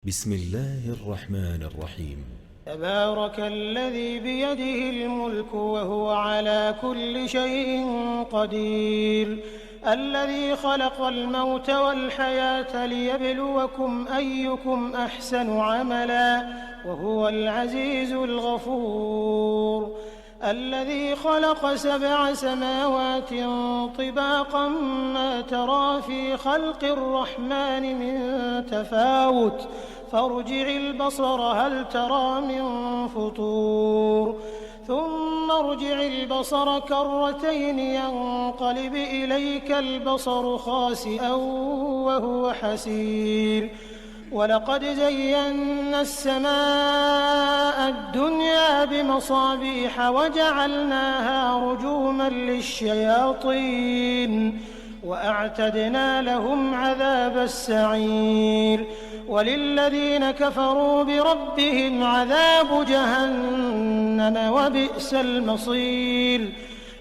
بسم الله الرحمن الرحيم. تبارك الذي بيده الملك وهو على كل شيء قدير، الذي خلق الموت والحياة ليبلوكم أيكم أحسن عملا وهو العزيز الغفور، الذي خلق 7 سماوات طباقا ما ترى في خلق الرحمن من تفاوت فارجع البصر هل ترى من فطور ثم ارجع البصر كرتين ينقلب إليك البصر خاسئا وهو حسير، ولقد زينا السماء الدنيا بمصابيح وجعلناها رجوما للشياطين وأعتدنا لهم عذاب السعير، وللذين كفروا بربهم عذاب جهنم وبئس المصير،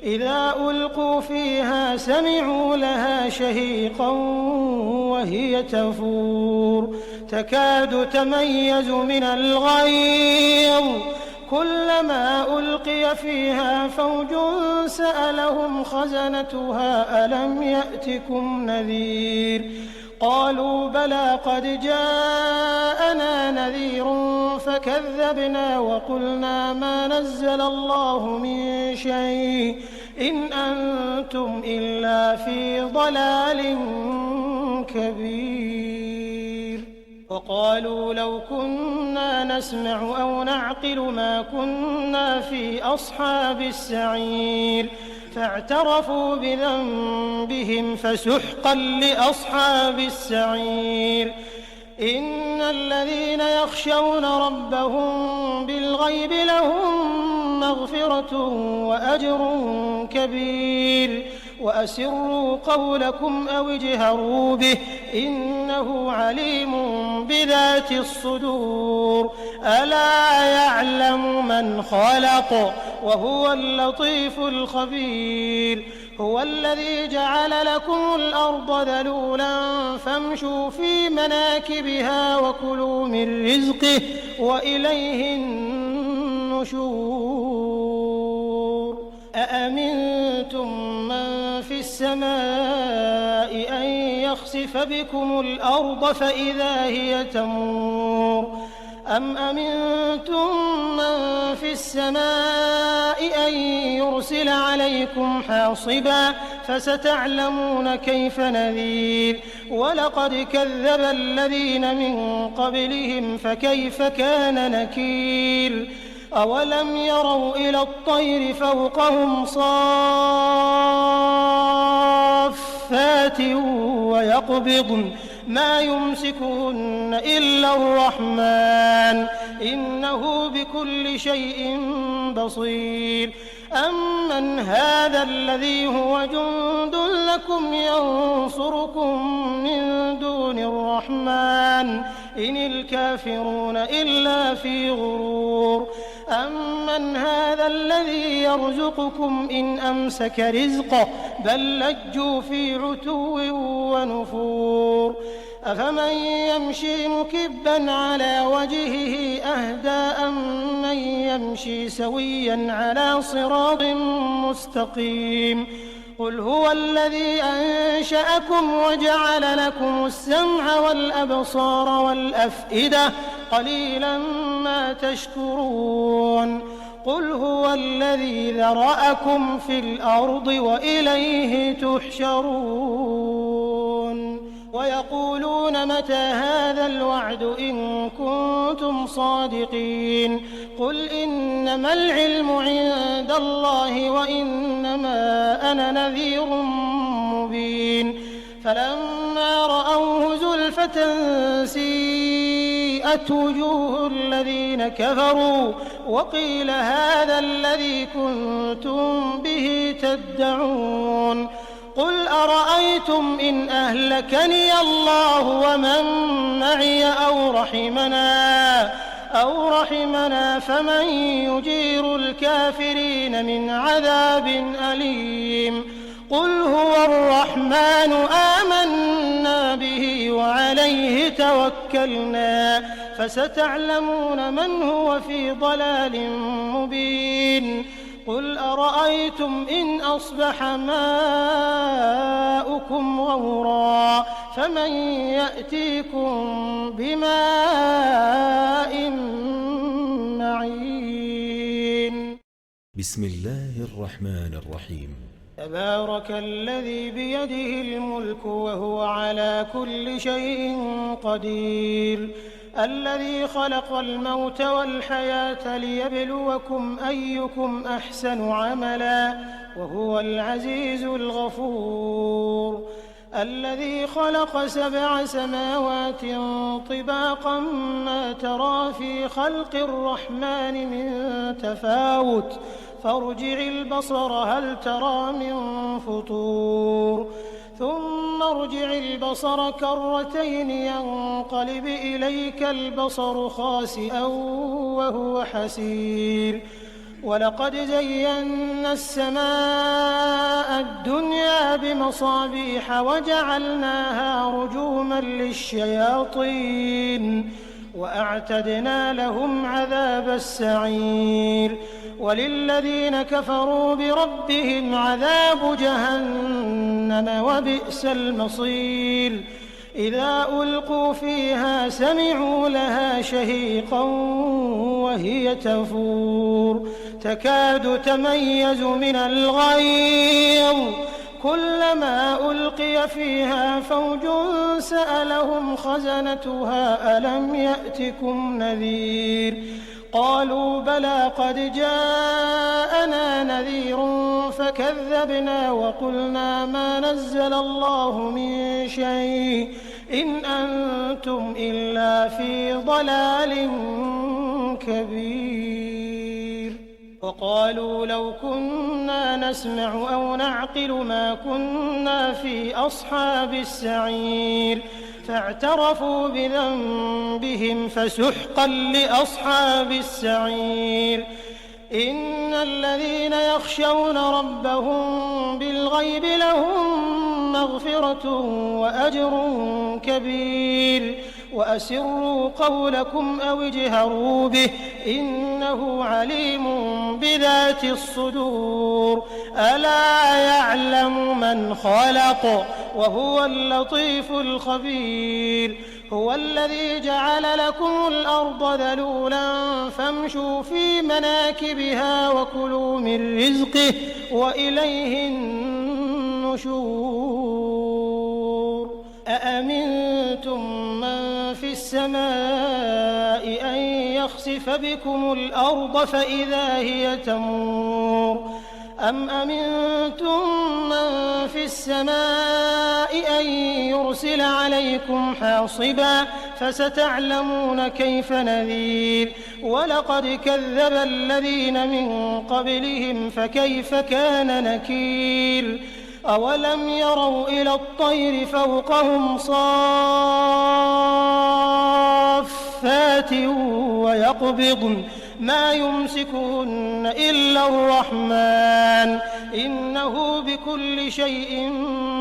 إذا ألقوا فيها سمعوا لها شهيقا وهي تفور تكاد تميز من الغيظ، كلما ألقي فيها فوج سألهم خزنتها ألم يأتكم نذير، قالوا بلى قد جاءنا نذير فكذبنا وقلنا ما نزل الله من شيء إن أنتم إلا في ضلال كبير، وقالوا لو كنا نسمع أو نعقل ما كنا في أصحاب السعير، فاعترفوا بذنبهم فسحقا لأصحاب السعير، إن الذين يخشون ربهم بالغيب لهم مغفرة وأجر كبير، وأسروا قولكم أو اجهروا به إنه عليم بذات الصدور، ألا يعلم من خلق وهو اللطيف الخبير، هو الذي جعل لكم الأرض ذلولا فامشوا في مناكبها وكلوا من رزقه وإليه النشور، أأمنتم من في السماء أن يخسف بكم الأرض فإذا هي تمور، أم أمنتم من في السماء أن يرسل عليكم حاصبا فستعلمون كيف نذير، ولقد كذب الذين من قبلهم فكيف كان نكير، أولم يروا إلى الطير فوقهم صافات ويقبضن ما يمسكهن إلا الرحمن إنه بكل شيء بصير، أمن هذا الذي هو جند لكم ينصركم من دون الرحمن إن الكافرون إلا في غرور، أمن هذا الذي يرزقكم إن أمسك رزقه بل لجوا في عتو ونفور، أفمن يمشي مكبا على وجهه أهدى أم من يمشي سويا على صراط مستقيم، قل هو الذي أنشأكم وجعل لكم السمع والأبصار والأفئدة قليلا ما تشكرون، قل هو الذي ذرأكم في الأرض وإليه تحشرون، ويقولون متى هذا الوعد إن كنتم صادقين، قل إنما العلم عند الله وإنما أنا نذير مبين، فلما رأوه زلفة سيئت وجوه الذين كفروا وقيل هذا الذي كنتم به تدعون، قل أرأيتم إن أهلكني الله ومن معي أو رحمنا فمن يجير الكافرين من عذاب أليم، قل هو الرحمن آمنا به وعليه توكلنا فستعلمون من هو في ضلال مبين قل أرأيتم إن أصبح ماؤكم غورا فمن يأتيكم بماء معين. بسم الله الرحمن الرحيم. تبارك الذي بيده الملك وهو على كل شيء قدير الذي خلق الموت والحياة ليبلوكم أيكم أحسن عملا وهو العزيز الغفور الذي خلق 7 سماوات طباقا ما ترى في خلق الرحمن من تفاوت فارجع البصر هل ترى من فطور ثم ارجع البصر كرتين ينقلب إليك البصر خاسئا وهو حسير ولقد زينا السماء الدنيا بمصابيح وجعلناها رجوما للشياطين وأعتدنا لهم عذاب السعير وللذين كفروا بربهم عذاب جهنم وبئس المصير إذا ألقوا فيها سمعوا لها شهيقا وهي تفور تكاد تميز من الغيظ كلما ألقي فيها فوج سألهم خزنتها ألم يأتكم نذير قالوا بلى قد جاءنا نذير فكذبنا وقلنا ما نزل الله من شيء إن أنتم إلا في ضلال كبير وقالوا لو كنا نسمع أو نعقل ما كنا في أصحاب السعير فاعترفوا بذنبهم فسحقا لأصحاب السعير إن الذين يخشون ربهم بالغيب لهم مغفرة وأجر كبير وأسروا قولكم أو اجهروا به إنه عليم بذات الصدور ألا يعلم من خلق وهو اللطيف الخبير هو الذي جعل لكم الأرض ذلولا فامشوا في مناكبها وكلوا من رزقه وإليه النشور أأمنتم من في السماء أن يخسف بكم الأرض فإذا هي تمور أم أمنتم من في السماء أن يرسل عليكم حاصبا فستعلمون كيف نذير ولقد كذب الذين من قبلهم فكيف كان نكير أولم يروا إلى الطير فوقهم صافات ويقبضن ما يمسكهن إلا الرحمن إنه بكل شيء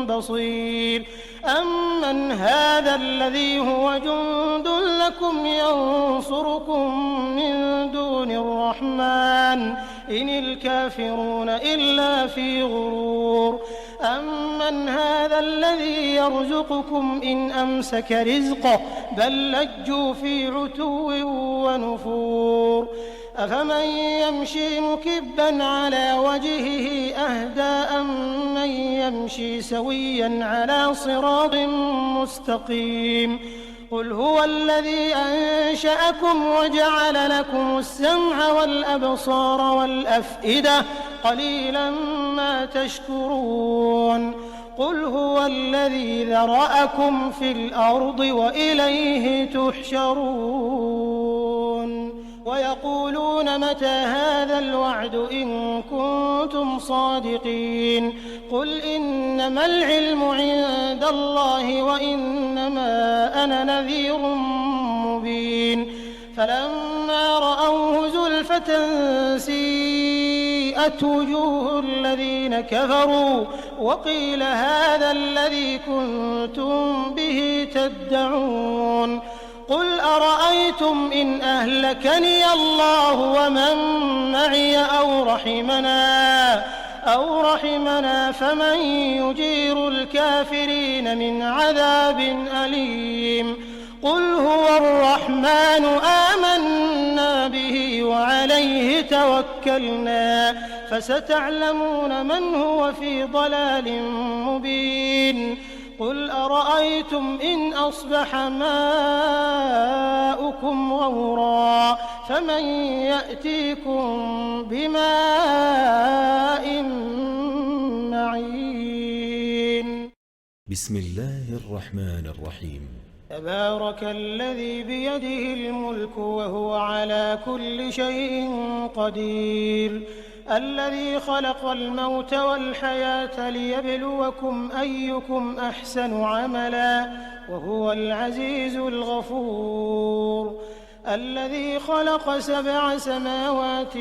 بصير أمن هذا الذي هو جند لكم ينصركم من دون الرحمن إن الكافرون إلا في غرور أمن هذا الذي يرزقكم إن أمسك رزقه بل لجوا في عتو ونفور أفمن يمشي مكبا على وجهه أهدى أم من يمشي سويا على صراط مستقيم قل هو الذي أنشأكم وجعل لكم السمع والأبصار والأفئدة قليلا ما تشكرون قل هو الذي ذرأكم في الأرض وإليه تحشرون ويقولون متى هذا الوعد إن كنتم صادقين قل إنما العلم عند الله وإنما أنا نذير مبين فلما رأوه زلفة سيئت وجوه الذين كفروا وقيل هذا الذي كنتم به تدعون قل أرأيتم إن أهلكني الله ومن معي أو رحمنا فمن يجير الكافرين من عذاب أليم قل هو الرحمن آمنا به وعليه توكلنا فستعلمون من هو في ضلال مبين قل أرأيتم إن أصبح ماؤكم غورا فمن يأتيكم بماء معين. بسم الله الرحمن الرحيم. تبارك الذي بيده الملك وهو على كل شيء قدير الذي خلق الموت والحياة ليبلوكم أيكم أحسن عملا وهو العزيز الغفور الذي خلق 7 سماوات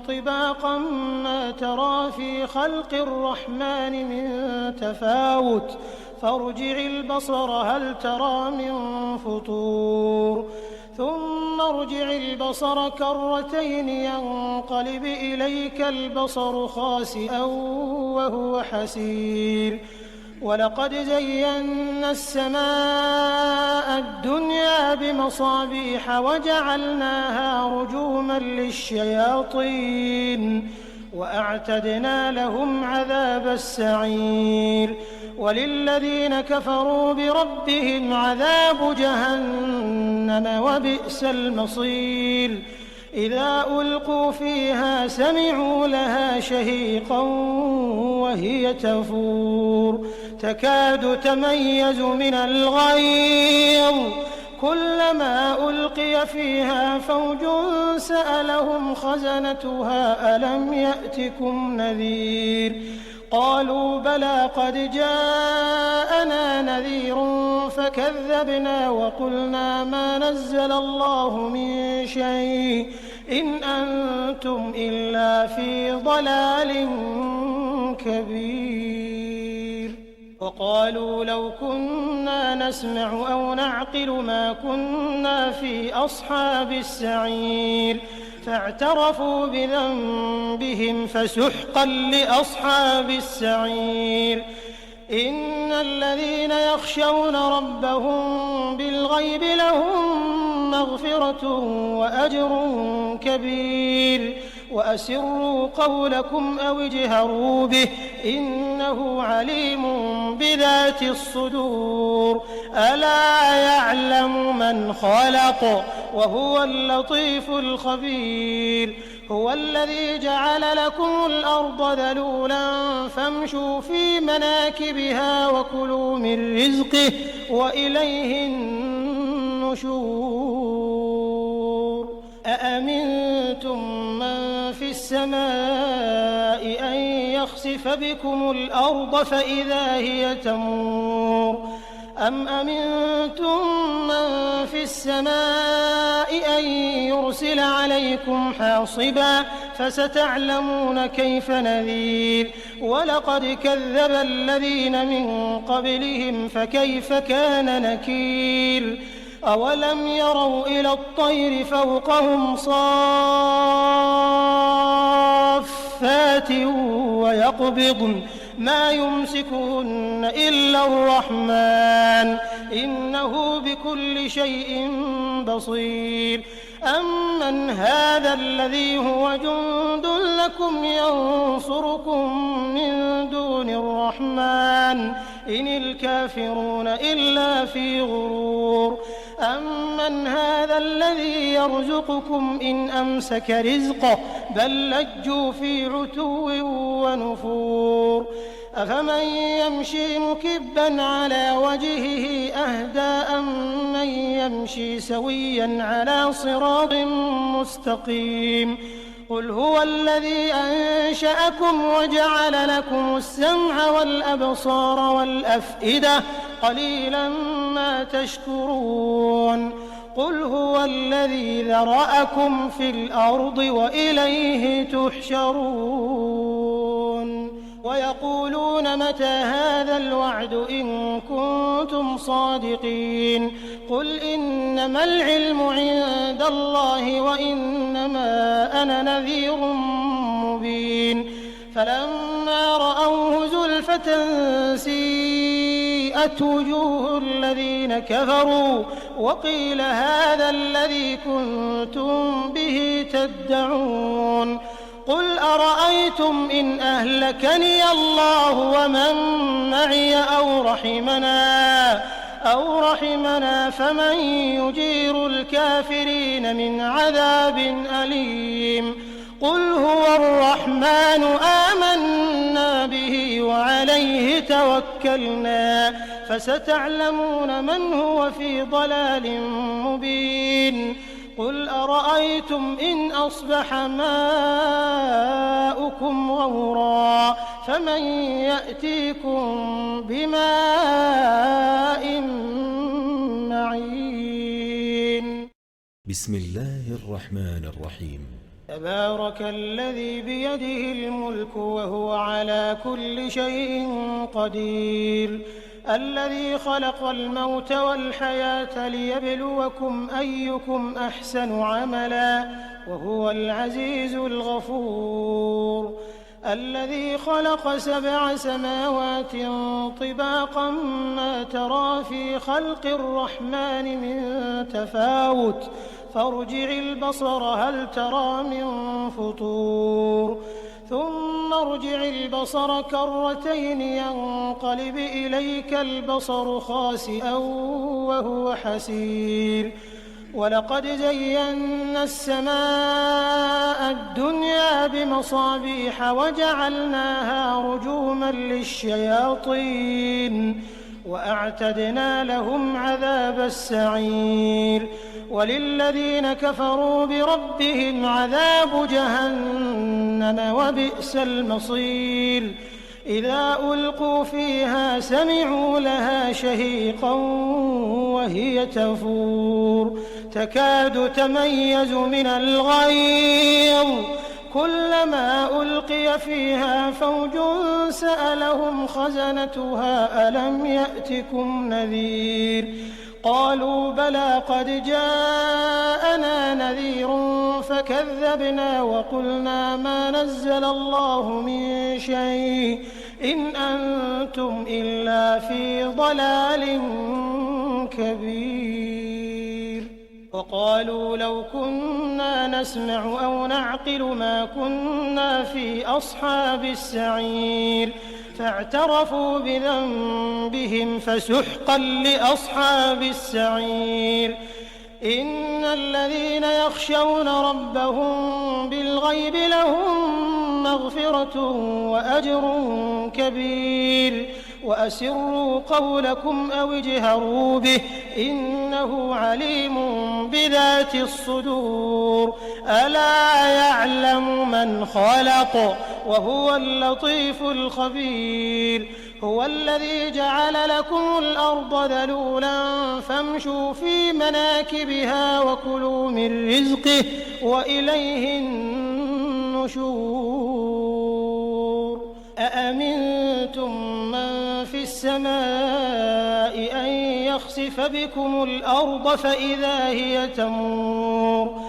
طباقا ما ترى في خلق الرحمن من تفاوت فارجع البصر هل ترى من فطور ثم ارجع البصر كرتين ينقلب إليك البصر خاسئا وهو حسير ولقد زينا السماء الدنيا بمصابيح وجعلناها رجوما للشياطين وأعتدنا لهم عذاب السعير وللذين كفروا بربهم عذاب جهنم وبئس المصير إذا ألقوا فيها سمعوا لها شهيقا وهي تفور تكاد تميز من الغيظ كلما ألقي فيها فوج سألهم خزنتها ألم يأتكم نذير قالوا بلى قد جاءنا نذير فكذبنا وقلنا ما نزل الله من شيء إن أنتم إلا في ضلال كبير وقالوا لو كنا نسمع أو نعقل ما كنا في أصحاب السعير فاعترفوا بذنبهم فسحقا لأصحاب السعير إن الذين يخشون ربهم بالغيب لهم مغفرة وأجر كبير وأسروا قولكم أو اجهروا به إنه عليم بذات الصدور ألا يعلم من خلق وهو اللطيف الخبير هو الذي جعل لكم الأرض ذلولا فامشوا في مناكبها وكلوا من رزقه وإليه النشور أأمنتم من في السماء أن يخسف بكم الأرض فإذا هي تمور أم أمنتم من في السماء أن يرسل عليكم حاصبا فستعلمون كيف نذير ولقد كذب الذين من قبلهم فكيف كان نكير أولم يروا إلى الطير فوقهم صافات ويقبضن ما يمسكهن إلا الرحمن إنه بكل شيء بصير أمن هذا الذي هو جند لكم ينصركم من دون الرحمن إن الكافرون إلا في غرور أمن هذا الذي يرزقكم إن أمسك رزقه بل لجوا في عتو ونفور أفمن يمشي مكبا على وجهه أهدى أمن يمشي سويا على صراط مستقيم قل هو الذي أنشأكم وجعل لكم السمع والأبصار والأفئدة قليلا ما تشكرون قل هو الذي ذرأكم في الأرض وإليه تحشرون ويقولون متى هذا الوعد إن كنتم صادقين قل إنما العلم عند الله وإنما أنا نذير مبين فلما رأوه زلفة سيئت وجوه الذين كفروا وقيل هذا الذي كنتم به تدعون قل أرأيتم إن أهلكني الله ومن معي أو رحمنا فمن يجير الكافرين من عذاب أليم قل هو الرحمن آمنا به وعليه توكلنا فستعلمون من هو في ضلال مبين قل أرأيتم إن أصبح ماؤكم غورا فمن يأتيكم بماء معين. بسم الله الرحمن الرحيم. تبارك الذي بيده الملك وهو على كل شيء قدير الذي خلق الموت والحياة ليبلوكم أيكم أحسن عملا وهو العزيز الغفور الذي خلق 7 سماوات طباقا ما ترى في خلق الرحمن من تفاوت فارجع البصر هل ترى من فطور ثم ارجع البصر كرتين ينقلب إليك البصر خاسئا وهو حسير ولقد زينا السماء الدنيا بمصابيح وجعلناها رجوما للشياطين وأعتدنا لهم عذاب السعير وللذين كفروا بربهم عذاب جهنم وبئس المصير إذا ألقوا فيها سمعوا لها شهيقا وهي تفور تكاد تميز من الغيظ كلما ألقي فيها فوج سألهم خزنتها ألم يأتكم نذير قالوا بلى قد جاءنا نذير فكذبنا وقلنا ما نزل الله من شيء إن أنتم إلا في ضلال كبير وقالوا لو كنا نسمع أو نعقل ما كنا في أصحاب السعير فاعترفوا بذنبهم فسحقا لأصحاب السعير إن الذين يخشون ربهم بالغيب لهم مغفرة وأجر كبير وأسروا قولكم أو اجهروا به إنه عليم بذات الصدور ألا يعلم من خلق وهو اللطيف الخبير هو الذي جعل لكم الأرض ذلولا فامشوا في مناكبها وكلوا من رزقه وإليه النشور أأمنتم من في السماء أن يخسف بكم الأرض فإذا هي تمور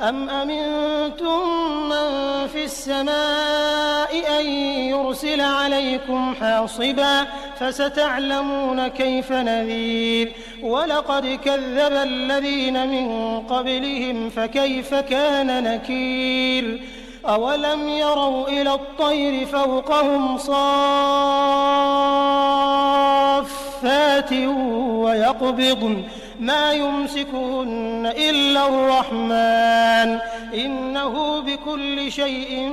أم أمنتم من في السماء أن يرسل عليكم حاصبا فستعلمون كيف نذير ولقد كذب الذين من قبلهم فكيف كان نكير أولم يروا إلى الطير فوقهم صافات ويقبضن ما يمسكهن إلا الرحمن إنه بكل شيء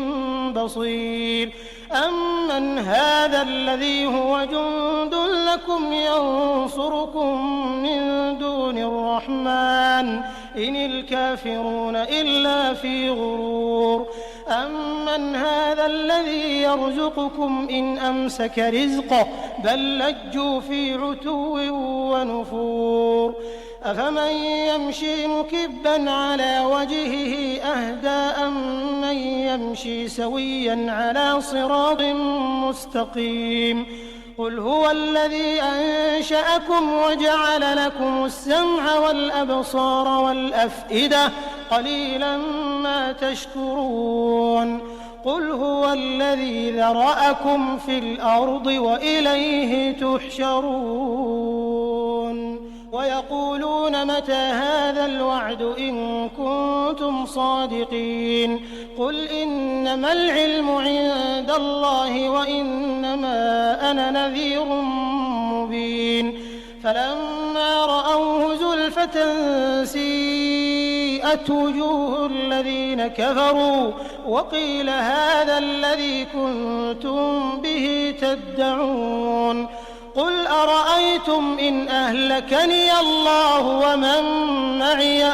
بصير أمن هذا الذي هو جند لكم ينصركم من دون الرحمن إن الكافرون إلا في غرور أمن هذا الذي يرزقكم إن أمسك رزقه بل لجوا في عتو ونفور أفمن يمشي مكبا على وجهه أهدى أمن يمشي سويا على صراط مستقيم قل هو الذي أنشأكم وجعل لكم السمع والأبصار والأفئدة قليلا ما تشكرون قل هو الذي ذرأكم في الأرض وإليه تحشرون ويقولون متى هذا الوعد إن كنتم صادقين قل إنما العلم عند الله وإنما أنا نذير مبين فلما رأوه زلفة سيئت وجوه الذين كفروا وقيل هذا الذي كنتم به تدعون قل أرأيتم إن أهلكني الله ومن معي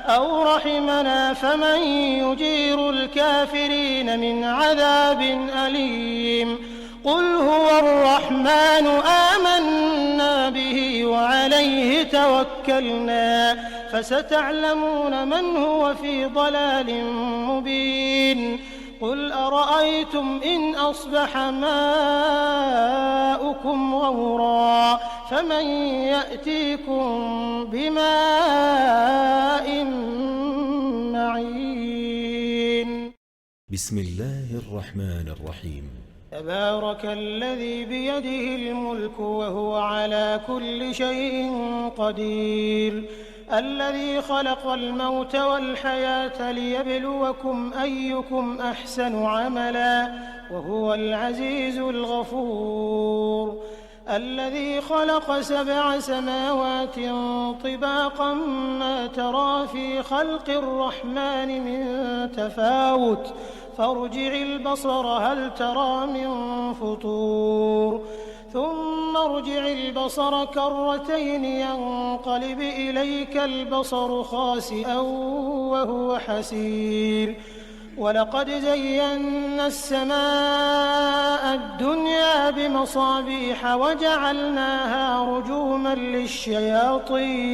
أو رحمنا فمن يجير الكافرين من عذاب أليم قل هو الرحمن آمنا به وعليه توكلنا فستعلمون من هو في ضلال مبين قل أرأيتم إن أصبح ماؤكم غورا فمن يأتيكم بماء معين بسم الله الرحمن الرحيم تبارك الذي بيده الملك وهو على كل شيء قدير الذي خلق الموت والحياة ليبلوكم أيكم أحسن عملا وهو العزيز الغفور الذي خلق 7 سماوات طباقا ما ترى في خلق الرحمن من تفاوت فارجع البصر هل ترى من فطور ثم ارجع البصر كرتين ينقلب إليك البصر خاسئا وهو حسير ولقد زينا السماء الدنيا بمصابيح وجعلناها رجوما للشياطين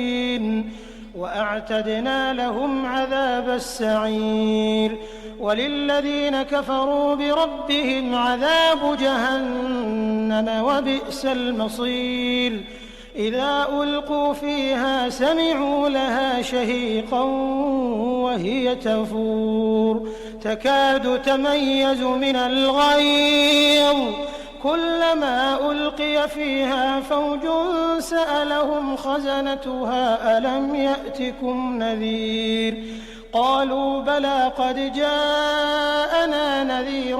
وأعتدنا لهم عذاب السعير وللذين كفروا بربهم عذاب جهنم وبئس المصير إذا ألقوا فيها سمعوا لها شهيقا وهي تفور تكاد تميز من الغيظ كلما ألقي فيها فوج سألهم خزنتها ألم يأتكم نذير قالوا بلى قد جاءنا نذير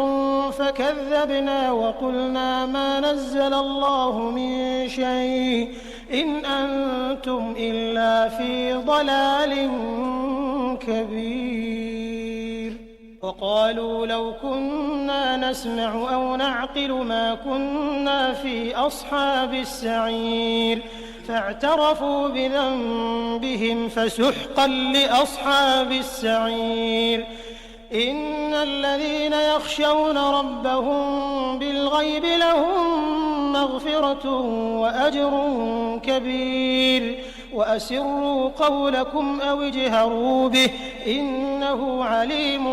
فكذبنا وقلنا ما نزل الله من شيء إن أنتم إلا في ضلال كبير وقالوا لو كنا نسمع أو نعقل ما كنا في أصحاب السعير فاعترفوا بذنبهم فسحقا لأصحاب السعير إن الذين يخشون ربهم بالغيب لهم مغفرة وأجر كبير وأسروا قولكم أو اجهروا به إنه عليم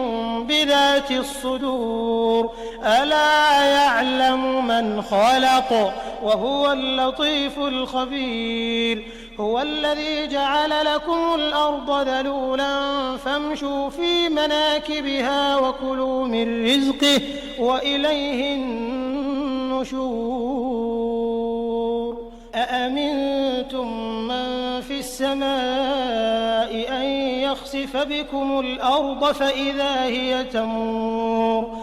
بذات الصدور ألا يعلم من خلق وهو اللطيف الخبير هو الذي جعل لكم الأرض ذلولا فامشوا في مناكبها وكلوا من رزقه وإليه النشور أأمنتم من في السماء أن يخسف بكم الأرض فإذا هي تمور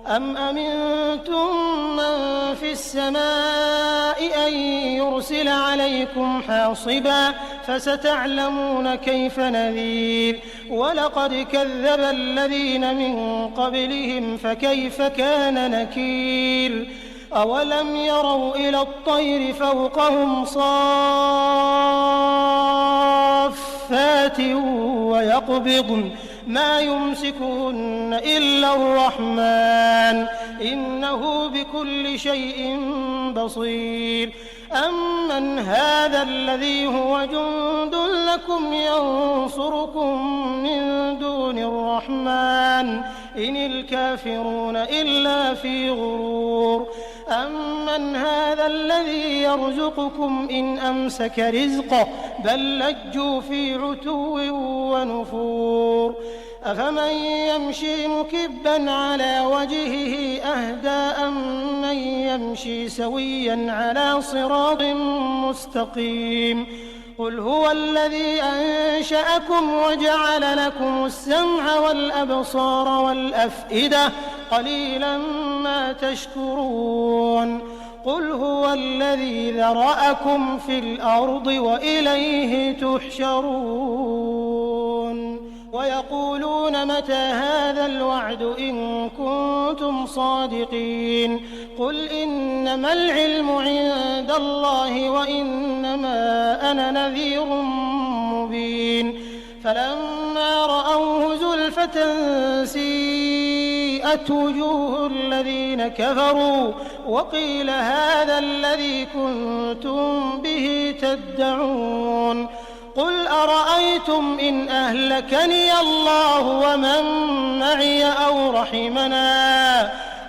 أم أمنتم من في السماء أن يرسل عليكم حاصبا فستعلمون كيف نذير ولقد كذب الذين من قبلهم فكيف كان نكير أولم يروا إلى الطير فوقهم صافات ويقبضن ما يمسكهن إلا الرحمن إنه بكل شيء بصير أَمَّنْ هَٰذَا الَّذِي هُوَ جُندٌ لَّكُمْ يَنصُرُكُم مِّن دُونِ الرَّحْمَٰنِ إِنِ الْكَافِرُونَ إِلَّا فِي غُرُورٍ أَمَّنْ هَٰذَا الَّذِي يَرْزُقُكُمْ إِنْ أَمْسَكَ رِزْقَهُ بَل لَّجُّوا فِي عُتُوٍّ وَنُفُورٍ أَفَمَن يَمْشِي مُكِبًّا عَلَىٰ وَجْهِهِ أَهْدَىٰ أَمَّن يَمْشِي سَوِيًّا عَلَىٰ صِرَاطٍ مُّسْتَقِيمٍ قُلْ هُوَ الَّذِي أَنشَأَكُمْ وَجَعَلَ لَكُمُ السَّمْعَ وَالْأَبْصَارَ وَالْأَفْئِدَةَ قَلِيلًا مَّا تَشْكُرُونَ قُلْ هُوَ الَّذِي ذَرَأَكُمْ فِي الْأَرْضِ وَإِلَيْهِ تُحْشَرُونَ وَيَقُولُونَ مَتَىٰ هَٰذَا الْوَعْدُ إِن كُنتُمْ صَادِقِينَ قُلْ إِنَّمَا الْعِلْمُ عِندَ اللَّهِ وَإِنَّمَا أَنَا نَذِيرٌ مُّبِينٌ فَلَمَّا رَأَوْهُ زُلْفَةً سِيئَتْ وُجُوهُ الَّذِينَ كَفَرُوا وَقِيلَ هَٰذَا الَّذِي كُنتُم بِهِ تَدَّعُونَ قُلْ أَرَأَيْتُمْ إِنْ أَهْلَكَنِيَ اللَّهُ وَمَن مَّعِيَ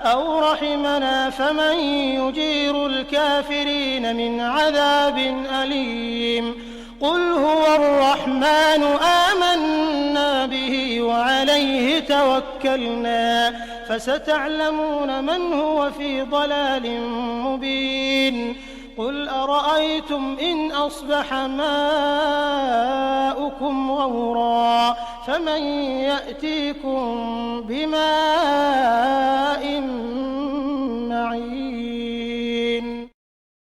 أَوْ رَحِمَنَا فَمَن يُجِيرُ الْكَافِرِينَ مِنْ عَذَابٍ أَلِيمٍ قُلْ هُوَ الرَّحْمَٰنُ آمَنَّا بِهِ وَعَلَيْهِ تَوَكَّلْنَا فَسَتَعْلَمُونَ مَنْ هُوَ فِي ضَلَالٍ مُّبِينٍ قُلْ أَرَأَيْتُمْ إِنْ أَصْبَحَ مَاؤُكُمْ غَوْرًا فَمَن يَأْتِيكُم بِمَاءٍ مَّعِينٍ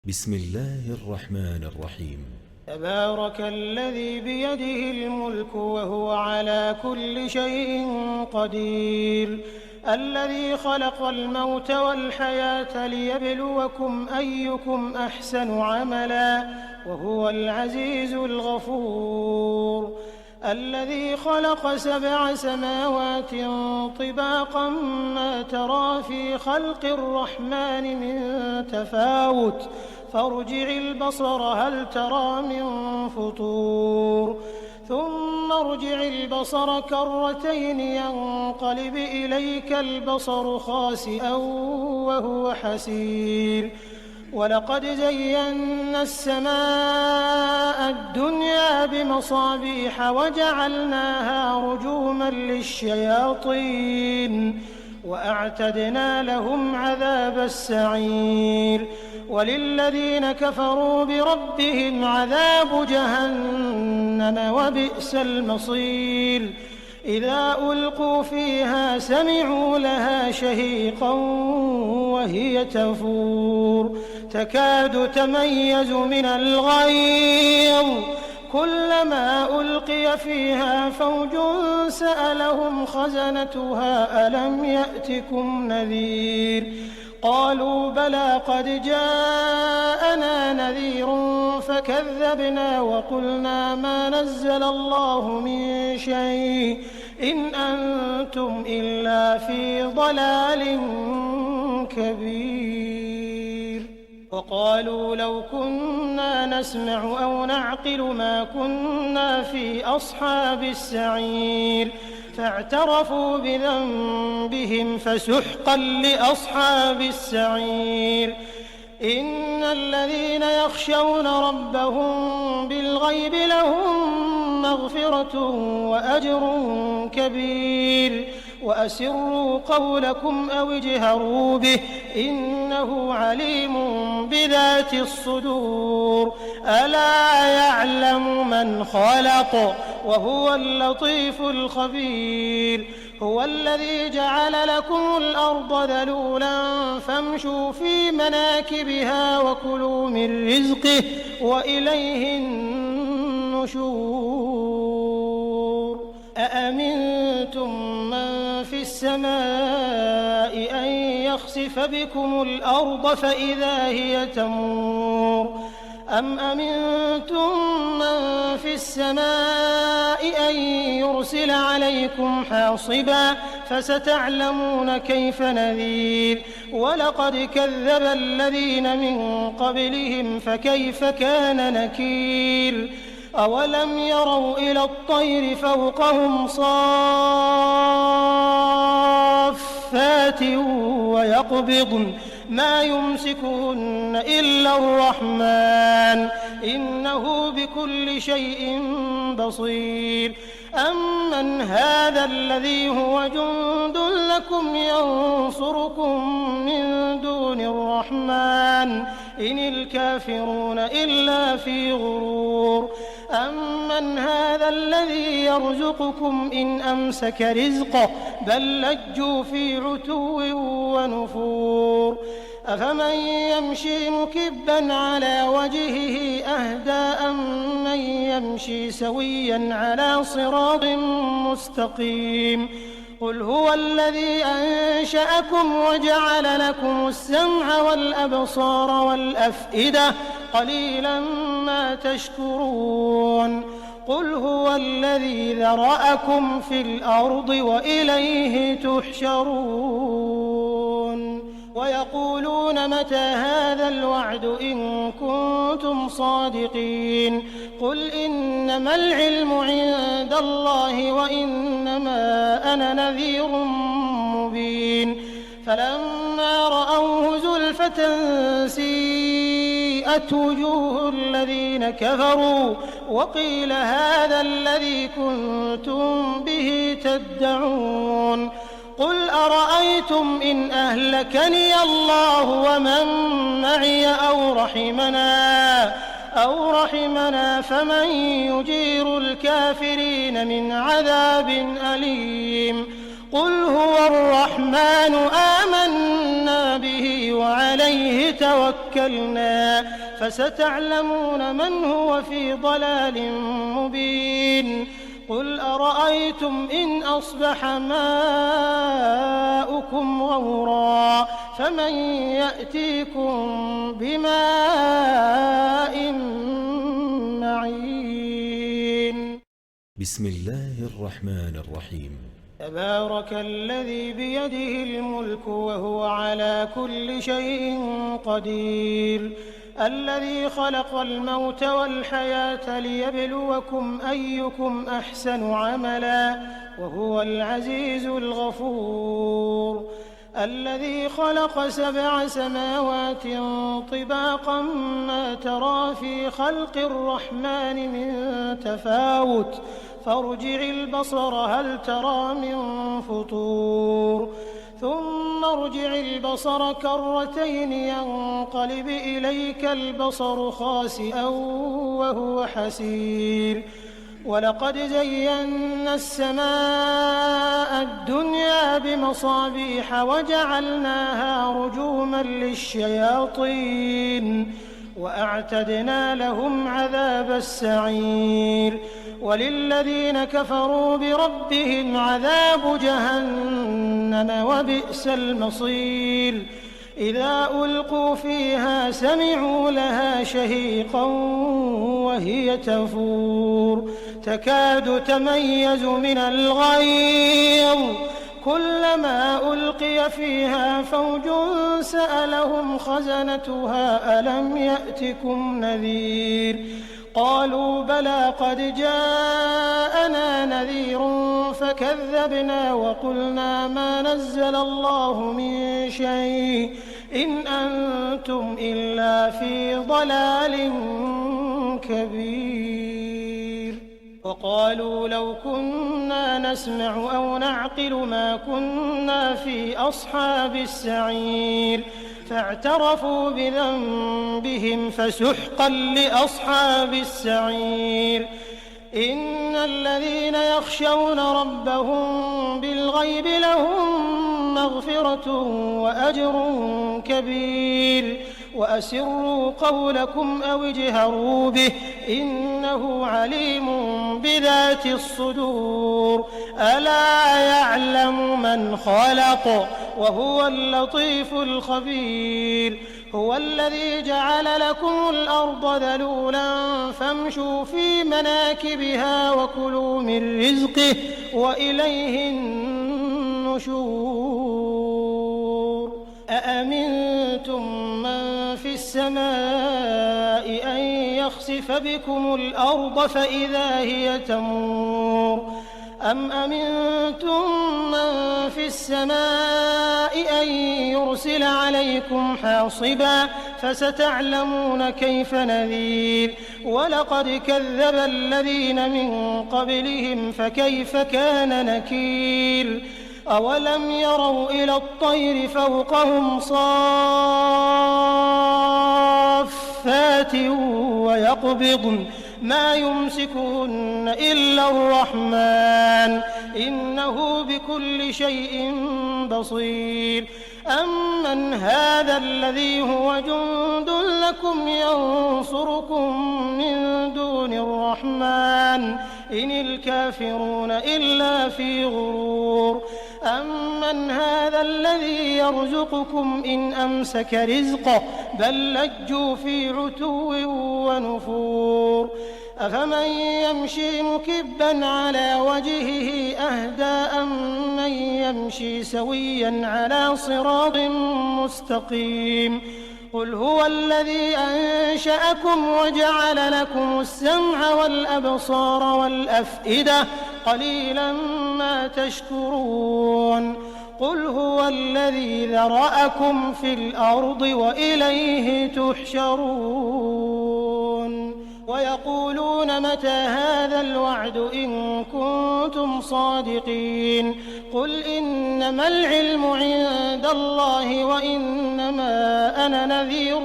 بسم الله الرحمن الرحيم تبارك الذي بيده الملك وهو على كل شيء قدير الذي خلق الموت والحياة ليبلوكم أيكم أحسن عملا وهو العزيز الغفور الذي خلق 7 سماوات طباقا ما ترى في خلق الرحمن من تفاوت فارجع البصر هل ترى من فطور ثم ارجع البصر كرتين ينقلب إليك البصر خاسئا وهو حسير ولقد زينا السماء الدنيا بمصابيح وجعلناها رجوما للشياطين وأعتدنا لهم عذاب السعير وللذين كفروا بربهم عذاب جهنم وبئس المصير إذا ألقوا فيها سمعوا لها شهيقا وهي تفور تكاد تميز من الغيظ كلما ألقي فيها فوج سألهم خزنتها ألم يأتكم نذير قالوا بلى قد جاءنا نذير فكذبنا وقلنا ما نزل الله من شيء إن أنتم إلا في ضلال كبير وقالوا لو كنا نسمع أو نعقل ما كنا في أصحاب السعير فاعترفوا بذنبهم فسحقا لأصحاب السعير إن الذين يخشون ربهم بالغيب لهم مغفرة وأجر كبير وأسروا قولكم أو اجهروا به إنه عليم بذات الصدور ألا يعلم من خلق وهو اللطيف الخبير هو الذي جعل لكم الأرض ذلولا فامشوا في مناكبها وكلوا من رزقه وإليه النشور أأمنتم من في السماء أن يخسف بكم الأرض فإذا هي تمور أم أمنتم من في السماء أن يرسل عليكم حاصبا فستعلمون كيف نذير ولقد كذب الذين من قبلهم فكيف كان نكير أولم يروا إلى الطير فوقهم صافات ويقبضن ما يمسكهن إلا الرحمن إنه بكل شيء بصير أمن هذا الذي هو جند لكم ينصركم من دون الرحمن إن الكافرون إلا في غرور أمن هذا الذي يرزقكم إن أمسك رزقه بل لجوا في عتو ونفور أفمن يمشي مكبا على وجهه أهدى أمن يمشي سويا على صراط مستقيم قل هو الذي أنشأكم وجعل لكم السمع والأبصار والأفئدة قليلا ما تشكرون قل هو الذي ذرأكم في الأرض وإليه تحشرون ويقولون متى هذا الوعد إن كنتم صادقين قل إنما العلم عند الله وإنما أنا نذير مبين فلما رأوه زلفة سيئت وجوه الذين كفروا وقيل هذا الذي كنتم به تدعون قل أرأيتم إن أهلكني الله ومن معي أو رحمنا فمن يجير الكافرين من عذاب أليم قل هو الرحمن آمنا به وعليه توكلنا فستعلمون من هو في ضلال مبين قل أرأيتم إن أصبح ماؤكم غورا فمن يأتيكم بماء معين بسم الله الرحمن الرحيم تبارك الذي بيده الملك وهو على كل شيء قدير الذي خلق الموت والحياة ليبلوكم أيكم أحسن عملا وهو العزيز الغفور الذي خلق 7 سماوات طباقا ما ترى في خلق الرحمن من تفاوت فارجع البصر هل ترى من فطور ثم ارجع البصر كرتين ينقلب إليك البصر خاسئا وهو حسير ولقد زينا السماء الدنيا بمصابيح وجعلناها رجوما للشياطين وأعتدنا لهم عذاب السعير وللذين كفروا بربهم عذاب جهنم وبئس المصير إذا ألقوا فيها سمعوا لها شهيقا وهي تفور تكاد تميز من الغيظ كلما ألقي فيها فوج سألهم خزنتها ألم يأتكم نذير قالوا بلى قد جاءنا نذير فكذبنا وقلنا ما نزل الله من شيء إن أنتم إلا في ضلال كبير وقالوا لو كنا نسمع أو نعقل ما كنا في أصحاب السعير فاعترفوا بذنبهم فسحقا لأصحاب السعير إن الذين يخشون ربهم بالغيب لهم مغفرة وأجر كبير وأسروا قولكم أو اجهروا به إنه عليم بذات الصدور ألا يعلم من خلق وهو اللطيف الخبير. هو الذي جعل لكم الأرض ذلولا فامشوا في مناكبها وكلوا من رزقه وإليه النشور. أأمنتم من في السماء أن يخسف بكم الأرض فإذا هي تمور أم أمنتم من في السماء أن يرسل عليكم حاصبا فستعلمون كيف نذير. ولقد كذب الذين من قبلهم فكيف كان نكير. أولم يروا إلى الطير فوقهم صافات ويقبضن ما يمسكهن إلا الرحمن إنه بكل شيء بصير. أمن هذا الذي هو جند لكم ينصركم من دون الرحمن إن الكافرون إلا في غرور. أمن هذا الذي يرزقكم إن أمسك رزقه بل لجوا في عتو ونفور. أفمن يمشي مكبا على وجهه أهدى أم من يمشي سويا على صراط مستقيم. قل هو الذي أنشأكم وجعل لكم السمع والأبصار والأفئدة قليلا ما تشكرون. قل هو الذي ذرأكم في الأرض وإليه تحشرون. ويقولون متى هذا الوعد إن كنتم صادقين. قل إنما العلم عند الله وإنما أنا نذير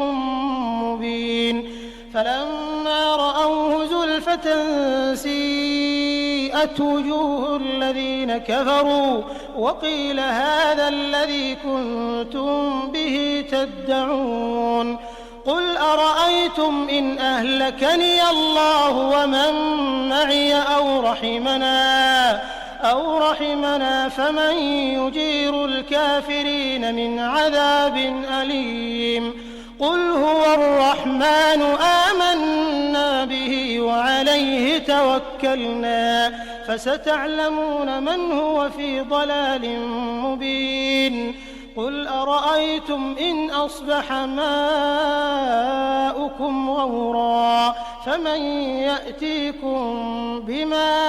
مبين. فلما رأوه زلفة سيئت وجوه الذين كفروا وقيل هذا الذي كنتم به تدعون. قل أرأيتم إن أهلكني الله ومن معي أو رحمنا فمن يجير الكافرين من عذاب أليم. قل هو الرحمن آمنا به وعليه توكلنا فستعلمون من هو في ضلال مبين. قل أرأيتم إن أصبح ماؤكم غورا فمن يأتيكم بماء